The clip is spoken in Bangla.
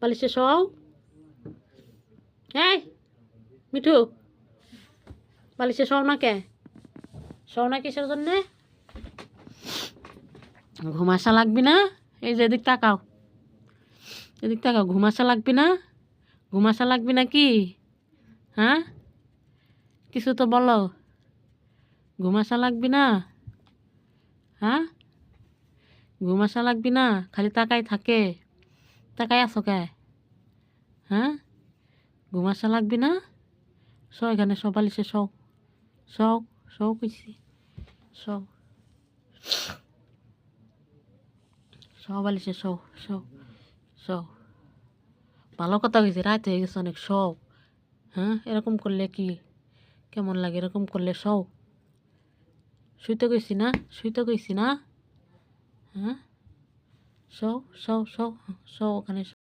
বালিশে শোও। এই মিঠু, বালিশে শোও না কে? শোও না কিসের জন্যে? ঘুম আসা লাগবি না? এই যে এদিক তাকাও, এদিক তাকাও। ঘুম আসা লাগবি না? ঘুম আসা লাগবি না কি? হ্যাঁ, কিছু তো বলো। ঘুম আসা লাগবি না? হ্যাঁ, ঘুম আসা লাগবি না? খালি তাকাই থাকে, তাকাই আছো কে? হ্যাঁ, ঘুম আসা লাগবি না? শো এখানে, শো বালিশে শো, শো, শো কইছি, শো, শো বালিশে শো, শো, শো। ভালো কথা কইছি, রাত হয়ে গেছে অনেক, শো। হ্যাঁ, এরকম করলে কি কেমন লাগে? এরকম করলে শো। শুইতে কইছি না, শুইতে কইছি না? হ্যাঁ, শো, শো, শো, শো ওখানে।